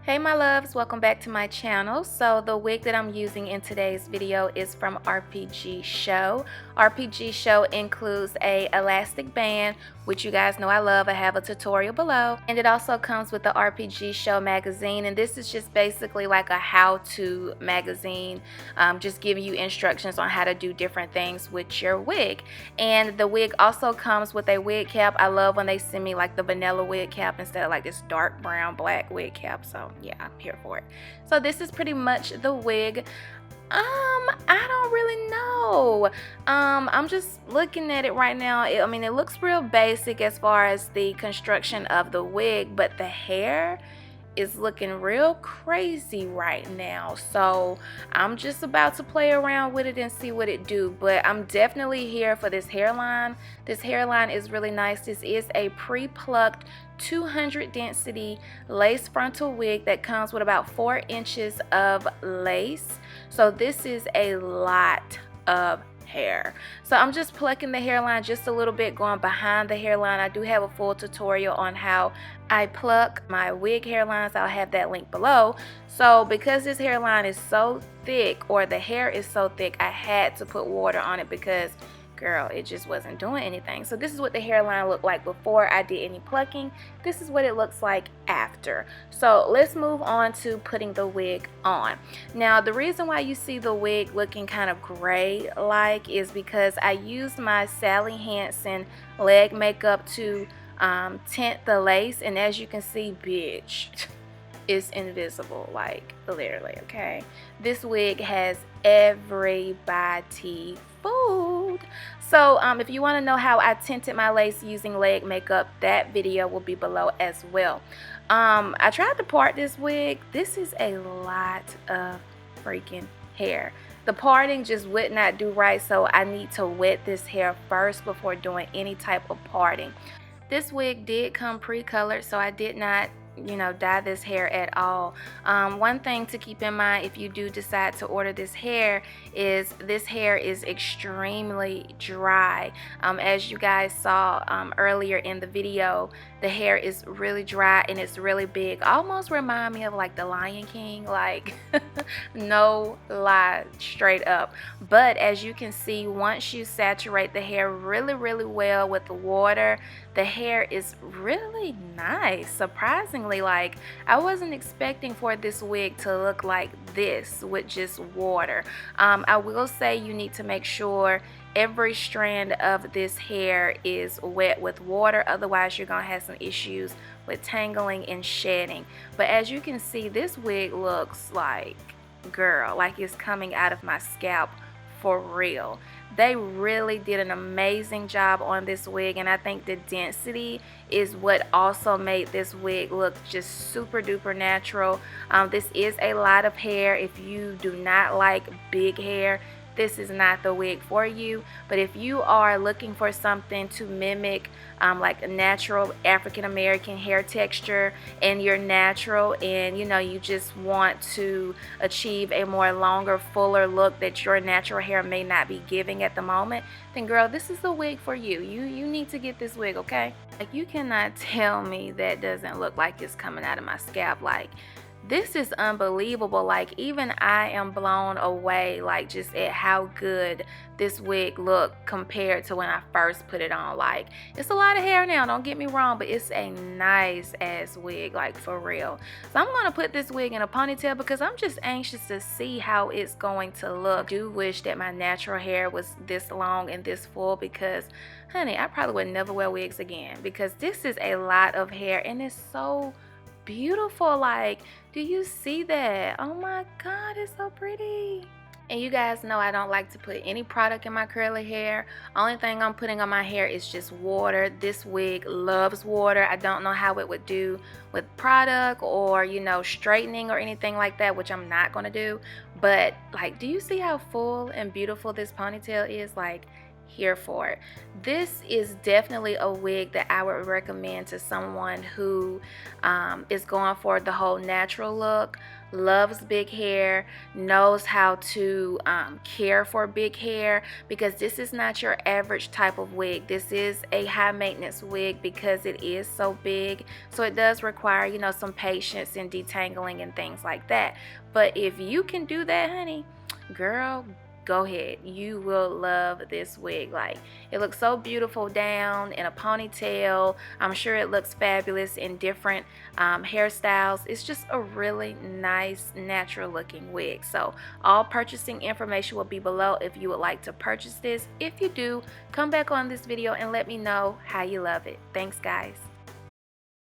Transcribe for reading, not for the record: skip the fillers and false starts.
Hey my loves, welcome back to my channel. So the wig that I'm using in today's video is from RpgShow. RpgShow includes a elastic band, which you guys know I love. I have a tutorial below, and it also comes with the RpgShow magazine, and this is just basically like a how-to magazine, just giving you instructions on how to do different things with your wig. And the wig also comes with a wig cap. I love when they send me like the vanilla wig cap instead of like this dark brown black wig cap, so yeah, I'm here for it. So this is pretty much the wig. I don't really know. I'm just looking at it right now. I mean, it looks real basic as far as the construction of the wig, but the hair is looking real crazy right now. So I'm just about to play around with it and see what it do. But I'm definitely here for this hairline. This hairline is really nice. This is a pre-plucked 200 density lace frontal wig that comes with about 4 inches of lace. So this is a lot of hair. So I'm just plucking the hairline just a little bit, going behind the hairline. I do have a full tutorial on how I pluck my wig hairlines. I'll have that link below. So because this hairline is so thick, or the hair is so thick, I had to put water on it because girl, it just wasn't doing anything. So this is what the hairline looked like before I did any plucking. This is what it looks like after. So let's move on to putting the wig on. Now the reason why you see the wig looking kind of gray like is because I used my Sally Hansen leg makeup to tint the lace, and as you can see, bitch, it's invisible, like literally. Okay, this wig has everybody fooled. So if you want to know how I tinted my lace using leg makeup, that video will be below as well. I tried to part this wig. This is a lot of freaking hair. The parting just would not do right, so I need to wet this hair first before doing any type of parting. This wig did come pre-colored, so I did not dye this hair at all. One thing to keep in mind if you do decide to order this hair is this hair is extremely dry. As you guys saw earlier in the video, the hair is really dry and it's really big. Almost remind me of like the Lion King, like no lie, straight up. But as you can see, once you saturate the hair really well with the water, the hair is really nice. Surprisingly, like I wasn't expecting for this wig to look like this with just water. I will say you need to make sure every strand of this hair is wet with water, otherwise you're gonna have some issues with tangling and shedding. But as you can see, this wig looks like, girl, like it's coming out of my scalp for real. They really did an amazing job on this wig, and I think the density is what also made this wig look just super duper natural. This is a lot of hair. If you do not like big hair, this is not the wig for you. But if you are looking for something to mimic like a natural African American hair texture, and you're natural, and you just want to achieve a more longer, fuller look that your natural hair may not be giving at the moment, then girl, this is the wig for you. You need to get this wig, okay? Like, you cannot tell me that doesn't look like it's coming out of my scalp. Like, this is unbelievable. Like, even I am blown away, like, just at how good this wig looked compared to when I first put it on. Like, it's a lot of hair now, don't get me wrong, but it's a nice ass wig, like, for real. So I'm gonna put this wig in a ponytail because I'm just anxious to see how it's going to look. I do wish that my natural hair was this long and this full, because honey, I probably would never wear wigs again, because this is a lot of hair and it's so beautiful. Like, do you see that? Oh my god, it's so pretty. And you guys know I don't like to put any product in my curly hair. Only thing I'm putting on my hair is just water. This wig loves water. I don't know how it would do with product or straightening or anything like that, which I'm not going to do. But like, do you see how full and beautiful this ponytail is? Like, here for it. This is definitely a wig that I would recommend to someone who is going for the whole natural look, loves big hair, knows how to care for big hair, because this is not your average type of wig. This is a high maintenance wig because it is so big, so it does require, you know, some patience and detangling and things like that. But if you can do that, honey, girl, go ahead, you will love this wig. Like, it looks so beautiful down in a ponytail. I'm sure it looks fabulous in different hairstyles. It's just a really nice natural looking wig. So all purchasing information will be below if you would like to purchase this. If you do, come back on this video and let me know how you love it. Thanks, guys.